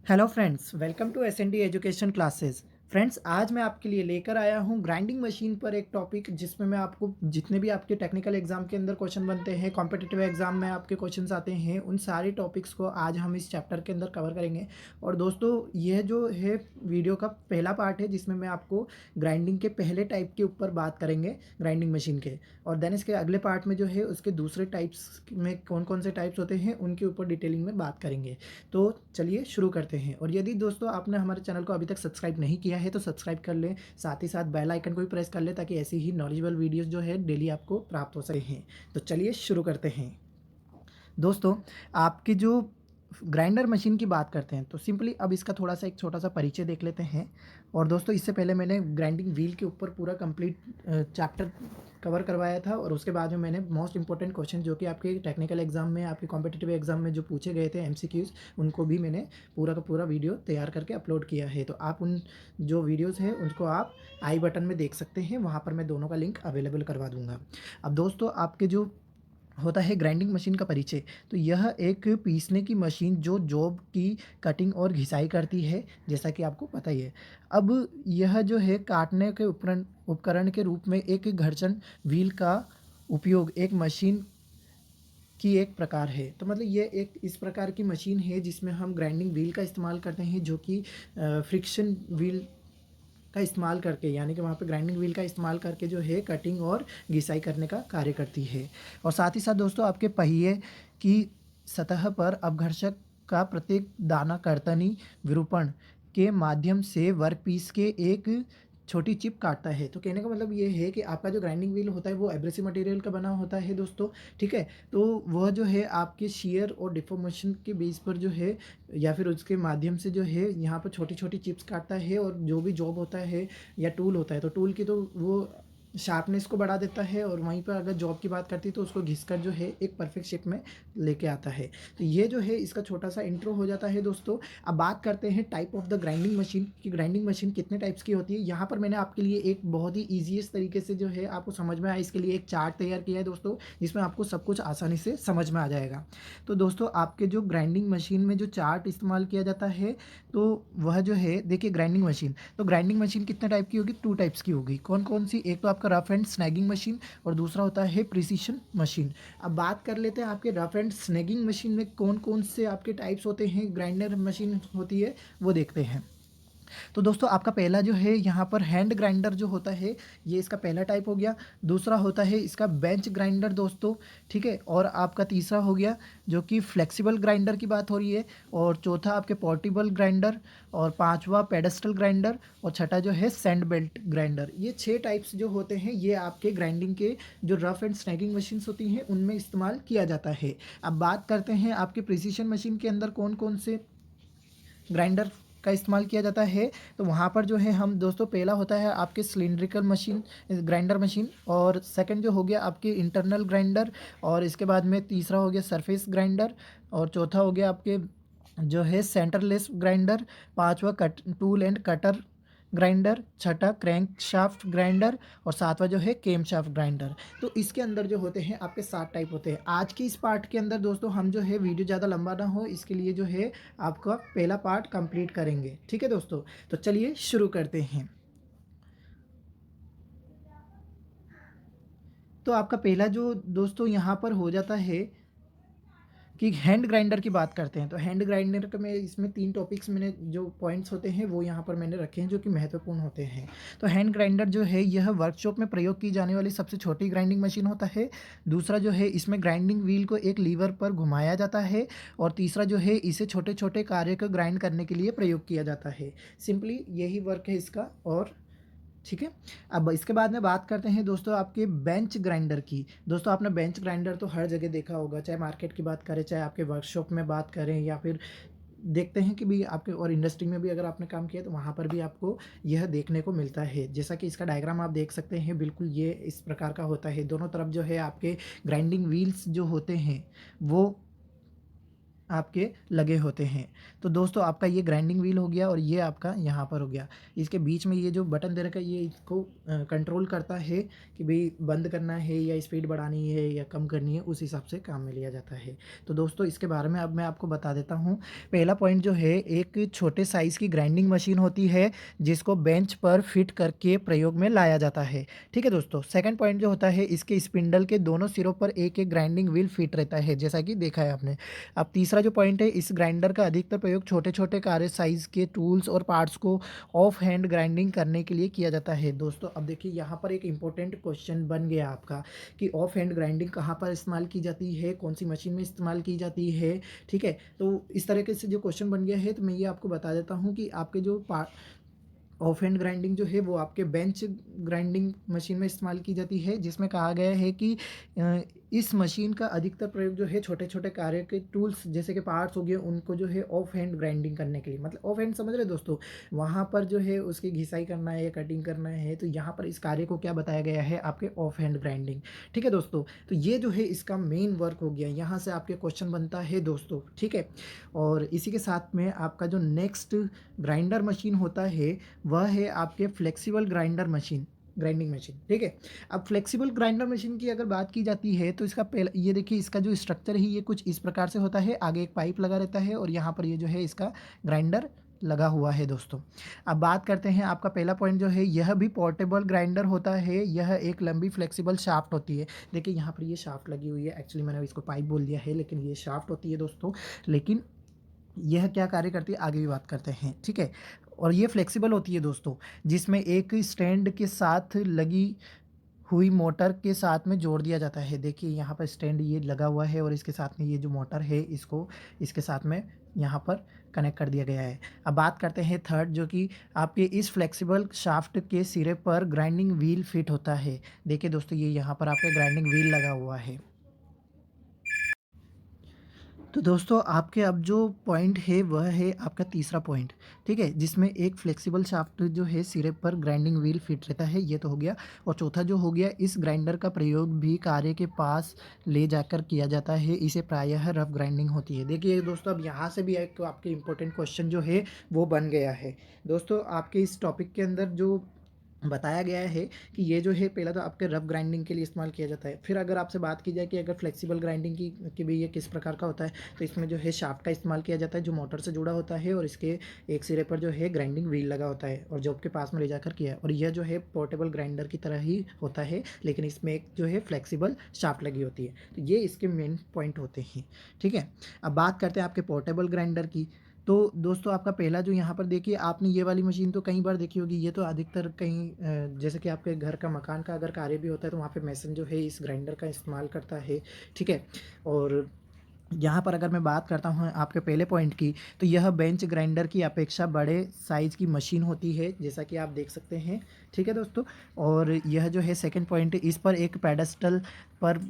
Hello friends, welcome to SND education classes. Friends, आज मैं आपके लिए लेकर आया हूं ग्राइंडिंग मशीन पर एक टॉपिक जिसमें मैं आपको जितने भी आपके टेक्निकल एग्जाम के अंदर क्वेश्चन बनते हैं, कॉम्पिटिटिव एग्जाम में आपके क्वेश्चंस आते हैं, उन सारे टॉपिक्स को आज हम इस चैप्टर के अंदर कवर करेंगे। और दोस्तों, यह जो है वीडियो का पहला पार्ट है जिसमें मैं आपको ग्राइंडिंग के पहले टाइप के ऊपर बात करेंगे, ग्राइंडिंग मशीन के। और देन इसके अगले पार्ट में जो है उसके दूसरे टाइप्स में कौन कौन से टाइप्स होते हैं उनके ऊपर डिटेलिंग में बात करेंगे। तो चलिए शुरू करते हैं। और यदि दोस्तों आपने हमारे चैनल को अभी तक सब्सक्राइब नहीं किया है तो सब्सक्राइब कर लें, साथ ही साथ बेल आइकन को भी प्रेस कर लें ताकि ऐसी ही नॉलेजेबल वीडियोस जो है डेली आपको प्राप्त हो सके हैं। तो चलिए शुरू करते हैं। दोस्तों, आपकी जो ग्राइंडर मशीन की बात करते हैं तो सिंपली अब इसका थोड़ा सा एक छोटा सा परिचय देख लेते हैं। और दोस्तों, इससे पहले मैंने ग्राइंडिंग व्हील के ऊपर पूरा कंप्लीट चैप्टर कवर करवाया था। और उसके बाद में मैंने मोस्ट इंपॉर्टेंट क्वेश्चन जो कि आपके टेक्निकल एग्जाम में, आपके कॉम्पिटिटिव एग्जाम में जो पूछे गए थे एमसीक्यूज, उनको भी मैंने पूरा का पूरा वीडियो तैयार करके अपलोड किया है। तो आप उन जो वीडियोज़ हैं उनको आप आई बटन में देख सकते हैं, वहाँ पर मैं दोनों का लिंक अवेलेबल करवा दूँगा। अब दोस्तों, आपके जो होता है ग्राइंडिंग मशीन का परिचय, तो यह एक पीसने की मशीन जो जॉब की कटिंग और घिसाई करती है, जैसा कि आपको पता ही है। अब यह जो है काटने के उपकरण उपकरण के रूप में एक घर्षण व्हील का उपयोग एक मशीन की एक प्रकार है। तो मतलब ये एक इस प्रकार की मशीन है जिसमें हम ग्राइंडिंग व्हील का इस्तेमाल करते हैं, जो कि फ्रिक्शन व्हील का इस्तेमाल करके, यानी कि वहाँ पे ग्राइंडिंग व्हील का इस्तेमाल करके जो है कटिंग और घिसाई करने का कार्य करती है। और साथ ही साथ दोस्तों, आपके पहिए की सतह पर अपघर्षक का प्रत्येक दाना कर्तनी विरूपण के माध्यम से वर्कपीस के एक छोटी चिप काटता है। तो कहने का मतलब ये है कि आपका जो ग्राइंडिंग व्हील होता है वो एब्रेसिव मटेरियल का बना होता है दोस्तों, ठीक है। तो वह जो है आपके शियर और डिफॉर्मेशन के बेस पर जो है, या फिर उसके माध्यम से जो है यहाँ पर छोटी छोटी चिप्स काटता है। और जो भी जॉब होता है या टूल होता है, तो टूल की तो वो शार्पनेस को बढ़ा देता है, और वहीं पर अगर जॉब की बात करती है तो उसको घिसकर जो है एक परफेक्ट शेप में लेके आता है। तो ये जो है इसका छोटा सा इंट्रो हो जाता है दोस्तों। अब बात करते हैं type of the grinding machine कि ग्राइंडिंग मशीन कितने टाइप्स की होती है। यहाँ पर मैंने आपके लिए एक बहुत ही ईजीएस्ट तरीके से जो है आपको समझ में आए इसके लिए एक चार्ट तैयार किया है दोस्तों, जिसमें आपको सब कुछ आसानी से समझ में आ जाएगा। तो दोस्तों, आपके जो ग्राइंडिंग मशीन में जो चार्ट इस्तेमाल किया जाता है, तो वह जो है देखिए ग्राइंडिंग मशीन, तो ग्राइंडिंग मशीन कितने टाइप की होगी? टू टाइप्स की होगी। कौन कौन सी? एक तो आपका रफ एंड स्नैगिंग मशीन, और दूसरा होता है प्रिसीशन मशीन। अब बात कर लेते हैं आपके रफ एंड स्नैगिंग मशीन में कौन कौन से आपके टाइप्स होते हैं, ग्राइंडर मशीन होती है, वो देखते हैं। तो दोस्तों, आपका पहला जो है यहाँ पर हैंड ग्राइंडर जो होता है, ये इसका पहला टाइप हो गया। दूसरा होता है इसका बेंच ग्राइंडर दोस्तों, ठीक है। और आपका तीसरा हो गया जो कि फ्लेक्सिबल ग्राइंडर की बात हो रही है। और चौथा आपके पोर्टेबल ग्राइंडर। और पांचवा पेडस्टल ग्राइंडर। और छठा जो है सैंड बेल्ट ग्राइंडर। ये 6 टाइप्स जो होते हैं, ये आपके ग्राइंडिंग के जो रफ एंड स्नैगिंग मशीन्स होती हैं उनमें इस्तेमाल किया जाता है। अब बात करते हैं आपके प्रिसीशन मशीन के अंदर कौन कौन से ग्राइंडर का इस्तेमाल किया जाता है। तो वहाँ पर जो है हम दोस्तों, पहला होता है आपके सिलिंड्रिकल मशीन, ग्राइंडर मशीन। और सेकंड जो हो गया आपके इंटरनल ग्राइंडर। और इसके बाद में तीसरा हो गया सरफेस ग्राइंडर। और चौथा हो गया आपके जो है सेंटरलेस ग्राइंडर। पांचवा cut tool end cutter grinder. छठा क्रैंक शाफ्ट ग्राइंडर। और सातवां जो है केम शाफ्ट ग्राइंडर। तो इसके अंदर जो होते हैं आपके 7 टाइप होते हैं। आज की इस पार्ट के अंदर दोस्तों हम जो है वीडियो ज़्यादा लंबा ना हो इसके लिए जो है आपका पहला पार्ट कंप्लीट करेंगे, ठीक है दोस्तों। तो चलिए शुरू करते हैं। तो आपका पहला जो दोस्तों यहाँ पर हो जाता है कि हैंड ग्राइंडर की बात करते हैं। तो हैंड ग्राइंडर का मैं इसमें 3 टॉपिक्स मैंने जो पॉइंट्स होते हैं वो यहाँ पर मैंने रखे हैं जो कि महत्वपूर्ण होते हैं। तो हैंड ग्राइंडर जो है यह वर्कशॉप में प्रयोग की जाने वाली सबसे छोटी ग्राइंडिंग मशीन होता है। दूसरा जो है इसमें ग्राइंडिंग व्हील को एक लीवर पर घुमाया जाता है। और तीसरा जो है इसे छोटे छोटे कार्य को ग्राइंड करने के लिए प्रयोग किया जाता है। सिंपली यही वर्क है इसका। और ठीक है। अब इसके बाद में बात करते हैं दोस्तों आपके बेंच ग्राइंडर की। दोस्तों, आपने बेंच ग्राइंडर तो हर जगह देखा होगा, चाहे मार्केट की बात करें, चाहे आपके वर्कशॉप में बात करें, या फिर देखते हैं कि भी आपके और इंडस्ट्री में भी अगर आपने काम किया तो वहाँ पर भी आपको यह देखने को मिलता है। जैसा कि इसका डायग्राम आप देख सकते हैं, बिल्कुल ये इस प्रकार का होता है। दोनों तरफ जो है आपके ग्राइंडिंग व्हील्स जो होते हैं वो आपके लगे होते हैं। तो दोस्तों आपका ये ग्राइंडिंग व्हील हो गया और ये आपका यहाँ पर हो गया। इसके बीच में ये जो बटन दे रखा है ये इसको कंट्रोल करता है कि भई बंद करना है या स्पीड बढ़ानी है या कम करनी है, उस हिसाब से काम में लिया जाता है। तो दोस्तों इसके बारे में अब मैं आपको बता देता हूँ। पहला पॉइंट जो है, एक छोटे साइज़ की ग्राइंडिंग मशीन होती है जिसको बेंच पर फिट करके प्रयोग में लाया जाता है। ठीक है दोस्तों। सेकंड पॉइंट जो होता है, इसके स्पिंडल के दोनों सिरों पर एक-एक ग्राइंडिंग व्हील फिट रहता है, जैसा कि देखा है आपने। अब तीसरा जो पॉइंट है, इस ग्राइंडर का अधिकतर प्रयोग छोटे-छोटे कार्य साइज़ के टूल्स और पार्ट्स को ऑफ हैंड ग्राइंडिंग करने के लिए किया जाता है। दोस्तों अब देखिए यहाँ पर एक इम्पोर्टेंट क्वेश्चन बन गया आपका कि ऑफ हैंड ग्राइंडिंग कहाँ पर इस्तेमाल की जाती है, कौन-सी मशीन में इस्तेमाल की जाती है, ठीक है? तो इस तरीके से जो क्वेश्चन बन गया है, तो मैं ये आपको बता देता हूँ कि आपके जो ऑफ हैंड ग्राइंडिंग जो है वो आपके बेंच ग्राइंडिंग मशीन में इस्तेमाल की जाती है, जिसमें कहा गया है कि अ, इस मशीन का अधिकतर प्रयोग जो है छोटे-छोटे कार्य के टूल्स जैसे कि पार्ट्स हो गए उनको जो है ऑफ हैंड ग्राइंडिंग करने के लिए, मतलब ऑफ हैंड समझ रहे हैं दोस्तों? वहाँ पर जो है उसकी घिसाई करना है या कटिंग करना है, तो यहाँ पर इस कार्य को क्या बताया गया है, आपके ऑफ हैंड ग्राइंडिंग। ठीक है दोस्तों? तो ये जो है इसका मेन वर्क हो गया, यहाँ से आपके क्वेश्चन बनता है दोस्तों, ठीक है? और इसी के साथ में आपका जो नेक्स्ट ग्राइंडर मशीन होता है वह है आपके फ्लेक्सिबल ग्राइंडिंग मशीन, ठीक है। अब फ्लेक्सिबल ग्राइंडर मशीन की अगर बात की जाती है तो इसका पहला ये देखिए, इसका जो स्ट्रक्चर है ये कुछ इस प्रकार से होता है। आगे एक पाइप लगा रहता है और यहाँ पर ये जो है इसका ग्राइंडर लगा हुआ है दोस्तों। अब बात करते हैं, आपका पहला पॉइंट जो है, यह भी पोर्टेबल ग्राइंडर होता है। यह एक लंबी फ्लेक्सिबल शाफ्ट होती है। देखिए यहाँ पर ये शाफ्ट लगी हुई है, एक्चुअली मैंने इसको पाइप बोल दिया है लेकिन ये शाफ्ट होती है दोस्तों। लेकिन यह क्या कार्य करती है, आगे भी बात करते हैं, ठीक है। और ये फ्लेक्सिबल होती है दोस्तों, जिसमें एक स्टैंड के साथ लगी हुई मोटर के साथ में जोड़ दिया जाता है। देखिए यहाँ पर स्टैंड ये लगा हुआ है और इसके साथ में ये जो मोटर है इसको इसके साथ में यहाँ पर कनेक्ट कर दिया गया है। अब बात करते हैं थर्ड, जो कि आपके इस फ्लेक्सिबल शाफ्ट के सिरे पर ग्राइंडिंग व्हील फिट होता है। देखिए दोस्तों, ये यहाँ पर आपका ग्राइंडिंग व्हील लगा हुआ है। तो दोस्तों आपके अब जो पॉइंट है वह है आपका तीसरा पॉइंट, ठीक है, जिसमें एक फ्लेक्सिबल शाफ्ट जो है सिरे पर ग्राइंडिंग व्हील फिट रहता है, ये तो हो गया। और चौथा जो हो गया, इस ग्राइंडर का प्रयोग भी कार्य के पास ले जाकर किया जाता है, इसे प्रायः रफ ग्राइंडिंग होती है। देखिए दोस्तों, अब यहाँ से भी एक आपके इंपॉर्टेंट क्वेश्चन जो है वो बन गया है। दोस्तों आपके इस टॉपिक के अंदर जो बताया गया है कि ये जो है पहला तो आपके रफ ग्राइंडिंग के लिए इस्तेमाल किया जाता है। फिर अगर आपसे बात की जाए कि अगर फ्लेक्सिबल ग्राइंडिंग की कि भी ये किस प्रकार का होता है, तो इसमें जो है शाफ्ट का इस्तेमाल किया जाता है जो मोटर से जुड़ा होता है और इसके एक सिरे पर जो है ग्राइंडिंग व्हील लगा होता है और जॉब के पास में ले जाकर किया है। और यह जो है पोर्टेबल ग्राइंडर की तरह ही होता है, लेकिन इसमें एक जो है फ्लेक्सिबल शाफ्ट लगी होती है। तो ये इसके मेन पॉइंट होते हैं, ठीक है। अब बात करते हैं आपके पोर्टेबल ग्राइंडर की। तो दोस्तों आपका पहला जो यहाँ पर देखिए, आपने ये वाली मशीन तो कई बार देखी होगी। ये तो अधिकतर कहीं जैसे कि आपके घर का मकान का अगर कार्य भी होता है तो वहाँ पे मेसन जो है इस ग्राइंडर का इस्तेमाल करता है, ठीक है। और यहाँ पर अगर मैं बात करता हूँ आपके पहले पॉइंट की, तो यह बेंच ग्राइंडर की अपेक्षा बड़े साइज़ की मशीन होती है, जैसा कि आप देख सकते हैं, ठीक है दोस्तों। और यह जो है सेकंड पॉइंट, इस पर एक पेडस्टल पर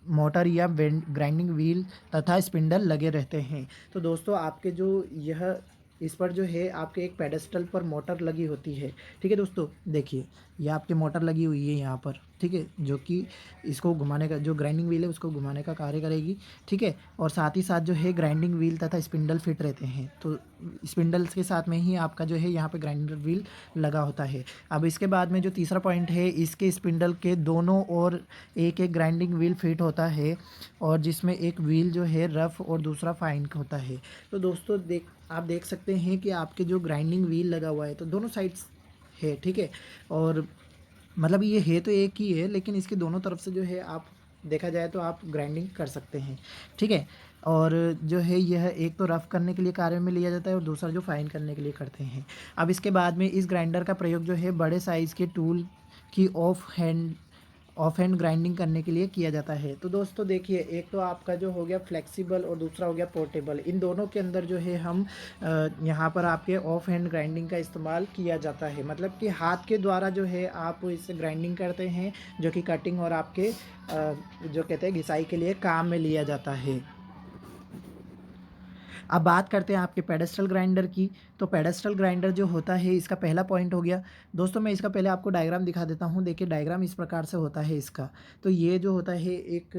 मोटर या ग्राइंडिंग व्हील तथा स्पिंडल लगे रहते हैं। तो दोस्तों आपके जो यह इस पर जो है आपके एक पेडस्टल पर मोटर लगी होती है, ठीक है दोस्तों। देखिए ये आपकी मोटर लगी हुई है यहाँ पर, ठीक है, जो कि इसको घुमाने का, जो ग्राइंडिंग व्हील है उसको घुमाने का कार्य करेगी, ठीक है। और साथ ही साथ जो है ग्राइंडिंग व्हील तथा स्पिंडल फिट रहते हैं। तो स्पिंडल्स के साथ में ही आपका जो है यहाँ पे ग्राइंडर व्हील लगा होता है। अब इसके बाद में जो तीसरा पॉइंट है, इसके स्पिंडल के दोनों ओर एक एक ग्राइंडिंग व्हील फिट होता है और जिसमें एक व्हील जो है रफ और दूसरा फाइन होता है। तो दोस्तों आप देख सकते हैं कि आपके जो ग्राइंडिंग व्हील लगा हुआ है तो दोनों साइड्स है, ठीक है। और मतलब ये है तो एक ही है, लेकिन इसके दोनों तरफ से जो है आप देखा जाए तो आप ग्राइंडिंग कर सकते हैं, ठीक है। और जो है यह एक तो रफ़ करने के लिए कार्य में लिया जाता है और दूसरा जो फाइन करने के लिए करते हैं। अब इसके बाद में इस ग्राइंडर का प्रयोग जो है बड़े साइज़ के टूल की ऑफ हैंड ग्राइंडिंग करने के लिए किया जाता है। तो दोस्तों देखिए, एक तो आपका जो हो गया फ्लेक्सिबल और दूसरा हो गया पोर्टेबल। इन दोनों के अंदर जो है हम यहाँ पर आपके ऑफ हैंड ग्राइंडिंग का इस्तेमाल किया जाता है, मतलब कि हाथ के द्वारा जो है आप इसे ग्राइंडिंग करते हैं, जो कि कटिंग और आपके जो कहते हैं घिसाई के लिए काम में लिया जाता है। अब बात करते हैं आपके पेडेस्टल ग्राइंडर की। तो पेडेस्टल ग्राइंडर जो होता है इसका पहला पॉइंट हो गया। दोस्तों मैं इसका पहले आपको डायग्राम दिखा देता हूँ। देखिए डायग्राम इस प्रकार से होता है इसका। तो ये जो होता है एक,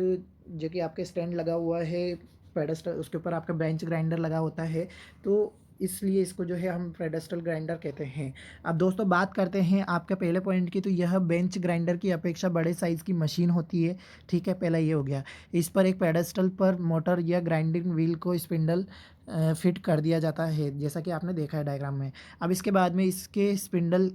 जो कि आपके स्टैंड लगा हुआ है पेडेस्टल, उसके ऊपर आपका बेंच ग्राइंडर लगा होता है, तो इसलिए इसको जो है हम पेडेस्टल ग्राइंडर कहते हैं। अब दोस्तों बात करते हैं आपके पहले पॉइंट की, तो यह बेंच ग्राइंडर की अपेक्षा बड़े साइज़ की मशीन होती है। ठीक है, पहला ये हो गया। इस पर एक पेडेस्टल पर मोटर या ग्राइंडिंग व्हील को स्पिंडल फिट कर दिया जाता है, जैसा कि आपने देखा है डायग्राम में। अब इसके बाद में इसके स्पिंडल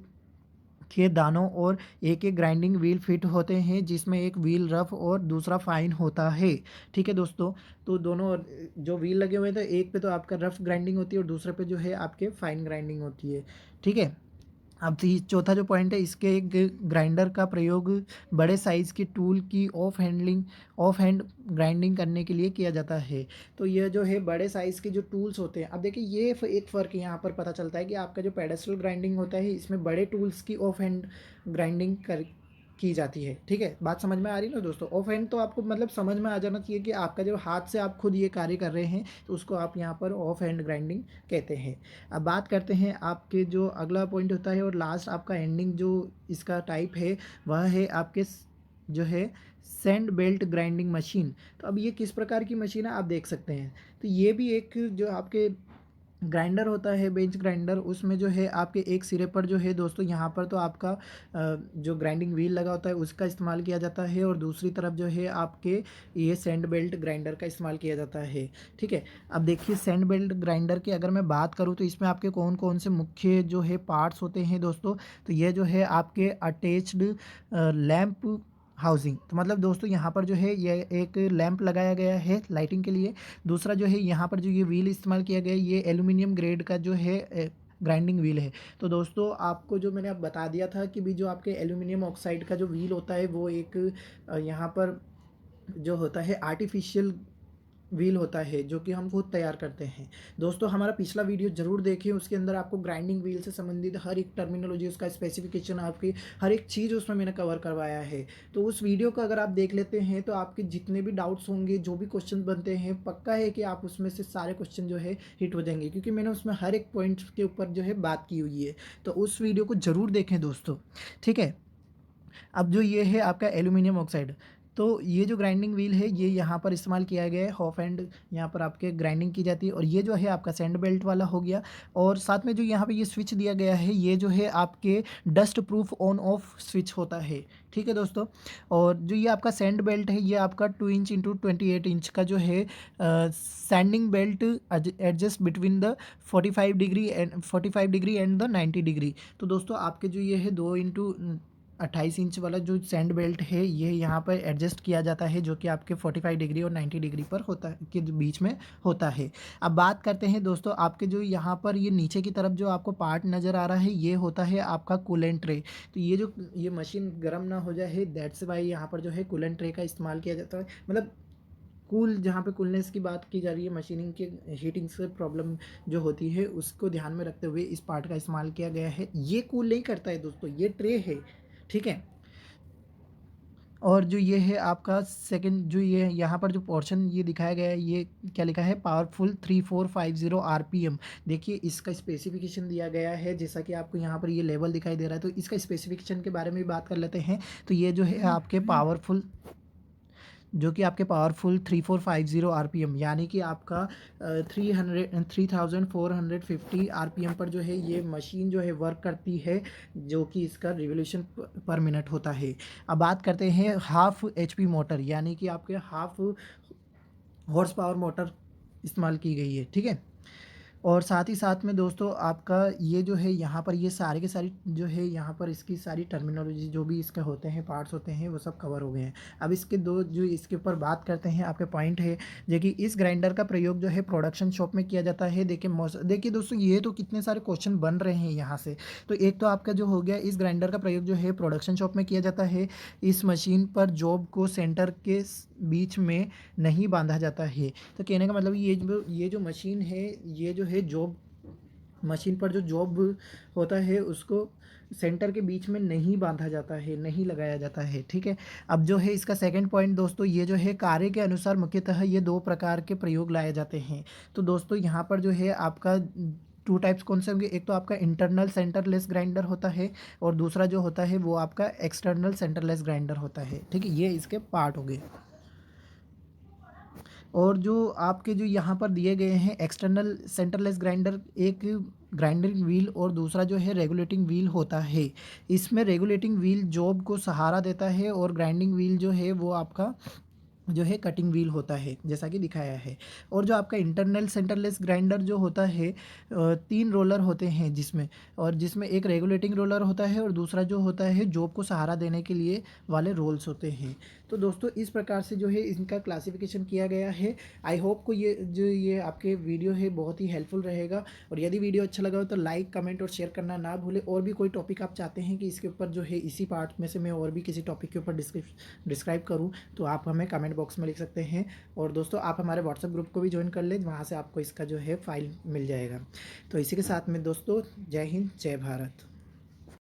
के दानों और एक एक ग्राइंडिंग व्हील फिट होते हैं, जिसमें एक व्हील रफ और दूसरा फाइन होता है। ठीक है दोस्तों, तो दोनों जो व्हील लगे हुए हैं, तो एक पे तो आपका रफ ग्राइंडिंग होती है और दूसरे पे जो है आपके फाइन ग्राइंडिंग होती है। ठीक है। अब चौथा जो पॉइंट है, इसके एक ग्राइंडर का प्रयोग बड़े साइज़ की टूल की ऑफ हैंड ग्राइंडिंग करने के लिए किया जाता है। तो यह जो है बड़े साइज़ के जो टूल्स होते हैं, अब देखिए ये एक फ़र्क यहाँ पर पता चलता है कि आपका जो पेडेस्टल ग्राइंडिंग होता है, इसमें बड़े टूल्स की ऑफ हैंड ग्राइंडिंग कर की जाती है। ठीक है, बात समझ में आ रही है ना दोस्तों? ऑफ हैंड तो आपको मतलब समझ में आ जाना चाहिए कि आपका जो हाथ से आप खुद ये कार्य कर रहे हैं, तो उसको आप यहाँ पर ऑफ हैंड ग्राइंडिंग कहते हैं। अब बात करते हैं आपके जो अगला पॉइंट होता है और लास्ट आपका एंडिंग जो इसका टाइप है, वह है आपके जो है सैंड बेल्ट ग्राइंडिंग मशीन। तो अब ये किस प्रकार की मशीन है आप देख सकते हैं। तो ये भी एक जो आपके ग्राइंडर होता है, बेंच ग्राइंडर, उसमें जो है आपके एक सिरे पर जो है दोस्तों यहाँ पर तो आपका जो ग्राइंडिंग व्हील लगा होता है उसका इस्तेमाल किया जाता है, और दूसरी तरफ जो है आपके ये सैंड बेल्ट ग्राइंडर का इस्तेमाल किया जाता है। ठीक है। अब देखिए सैंड बेल्ट ग्राइंडर की अगर मैं बात करूँ, तो इसमें आपके कौन कौन से मुख्य जो है पार्ट्स होते हैं दोस्तों, तो ये जो है आपके अटैच्ड लैंप हाउसिंग, तो मतलब दोस्तों यहाँ पर जो है ये एक लैंप लगाया गया है लाइटिंग के लिए। दूसरा जो है यहाँ पर जो ये व्हील इस्तेमाल किया गया है, ये एल्यूमिनियम ग्रेड का जो है ग्राइंडिंग व्हील है। तो दोस्तों आपको जो मैंने अब बता दिया था कि भी जो आपके एल्यूमिनियम ऑक्साइड का जो व्हील होता है, वो एक यहाँ पर जो होता है आर्टिफिशियल व्हील होता है, जो कि हम खुद तैयार करते हैं। दोस्तों हमारा पिछला वीडियो ज़रूर देखें, उसके अंदर आपको ग्राइंडिंग व्हील से संबंधित हर एक टर्मिनोलॉजी, उसका स्पेसिफिकेशन, आपकी हर एक चीज़ उसमें मैंने कवर करवाया है। तो उस वीडियो को अगर आप देख लेते हैं, तो आपके जितने भी डाउट्स होंगे, जो भी क्वेश्चन बनते हैं, पक्का है कि आप उसमें से सारे क्वेश्चन जो है हिट हो जाएंगे, क्योंकि मैंने उसमें हर एक पॉइंट के ऊपर जो है बात की हुई है। तो उस वीडियो को ज़रूर देखें दोस्तों। ठीक है। अब जो ये है आपका एल्यूमिनियम ऑक्साइड, तो ये जो ग्राइंडिंग व्हील है, ये यहाँ पर इस्तेमाल किया गया है, ऑफ एंड यहाँ पर आपके ग्राइंडिंग की जाती है, और ये जो है आपका सैंड बेल्ट वाला हो गया। और साथ में जो यहाँ पे ये स्विच दिया गया है, ये जो है आपके dust proof on off switch होता है। ठीक है दोस्तों। और जो ये आपका सैंड बेल्ट है, ये आपका 2 इंच इंटू 28 इंच का जो है sending belt adjust between the 45 degree and the 90 degree. तो दोस्तों आपके जो ये है 2 इंटू 28 इंच वाला जो सैंड बेल्ट है, ये यहाँ पर एडजस्ट किया जाता है, जो कि आपके 45 डिग्री और 90 डिग्री पर होता है, के बीच में होता है। अब बात करते हैं दोस्तों आपके जो यहाँ पर ये नीचे की तरफ जो आपको पार्ट नज़र आ रहा है, ये होता है आपका कूलेंट ट्रे। तो ये मशीन गर्म ना हो जाए, दैट्स वाई यहाँ पर जो है कूलेंट ट्रे का इस्तेमाल किया जाता है। मतलब जहाँ पे कूलनेस की बात की जा रही है, मशीनिंग के हीटिंग से प्रॉब्लम जो होती है, उसको ध्यान में रखते हुए इस पार्ट का इस्तेमाल किया गया है। ये कूल नहीं करता है दोस्तों, ये ट्रे है। ठीक है। और जो ये है आपका सेकंड, जो ये यहाँ पर जो पोर्शन ये दिखाया गया है, ये क्या लिखा है, पावरफुल 3450 आरपीएम। देखिए इसका स्पेसिफिकेशन दिया गया है, जैसा कि आपको यहाँ पर ये लेवल दिखाई दे रहा है। तो इसका स्पेसिफिकेशन के बारे में भी बात कर लेते हैं। तो ये जो है आपके पावरफुल, जो कि आपके पावरफुल 3450 आरपीएम, यानी कि आपका 3450 आरपीएम पर जो है ये मशीन जो है वर्क करती है, जो कि इसका रिवोल्यूशन पर मिनट होता है। अब बात करते हैं हाफ एचपी मोटर, यानी कि आपके हाफ हॉर्स पावर मोटर इस्तेमाल की गई है। ठीक है। और साथ ही साथ में दोस्तों आपका ये जो है यहाँ पर ये सारे के सारी जो है यहाँ पर इसकी सारी टर्मिनोलॉजी, जो भी इसके होते हैं पार्ट्स होते हैं, वो सब कवर हो गए हैं। अब इसके दो जो इसके ऊपर बात करते हैं, आपके पॉइंट है जो कि इस ग्राइंडर का प्रयोग जो है प्रोडक्शन शॉप में किया जाता है। देखिए दोस्तों, ये तो कितने सारे क्वेश्चन बन रहे हैं यहाँ से। तो एक तो आपका जो हो गया, इस ग्राइंडर का प्रयोग जो है प्रोडक्शन शॉप में किया जाता है। इस मशीन पर जॉब को सेंटर के बीच में नहीं बांधा जाता है। तो कहने का मतलब ये जो मशीन है, ये जो है जॉब मशीन पर जो जॉब होता है, उसको सेंटर के बीच में नहीं बांधा जाता है, नहीं लगाया जाता है। ठीक है। अब जो है इसका सेकंड पॉइंट दोस्तों, ये जो है कार्य के अनुसार मुख्यतः ये दो प्रकार के प्रयोग लाए जाते हैं। तो दोस्तों यहाँ पर जो है आपका टू टाइप्स कौन से होंगे, एक तो आपका इंटरनल सेंटरलेस ग्राइंडर होता है, और दूसरा जो होता है वो आपका एक्सटर्नल सेंटरलेस ग्राइंडर होता है। ठीक है, ये इसके पार्ट हो गए। और जो आपके जो यहाँ पर दिए गए हैं एक्सटर्नल सेंटरलेस ग्राइंडर, एक ग्राइंडिंग व्हील और दूसरा जो है रेगुलेटिंग व्हील होता है। इसमें रेगुलेटिंग व्हील जॉब को सहारा देता है और ग्राइंडिंग व्हील जो है वो आपका जो है कटिंग व्हील होता है, जैसा कि दिखाया है। और जो आपका इंटरनल सेंटरलेस ग्राइंडर जो होता है, 3 रोलर होते हैं जिसमें एक रेगुलेटिंग रोलर होता है और दूसरा जो होता है जॉब को सहारा देने के लिए वाले रोल्स होते हैं। तो दोस्तों इस प्रकार से जो है इनका क्लासिफिकेशन किया गया है। आई होप को ये आपके वीडियो है बहुत ही हेल्पफुल रहेगा। और यदि वीडियो अच्छा लगा हो तो लाइक, कमेंट और शेयर करना ना भूलें। और भी कोई टॉपिक आप चाहते हैं कि इसके ऊपर जो है इसी पार्ट में से मैं और भी किसी टॉपिक के ऊपर डिस्क्राइब करूँ, तो आप हमें कमेंट बॉक्स में लिख सकते हैं। और दोस्तों आप हमारे व्हाट्सएप ग्रुप को भी ज्वाइन कर लें, वहाँ से आपको इसका जो है फाइल मिल जाएगा। तो इसी के साथ में दोस्तों जय हिंद, जय भारत।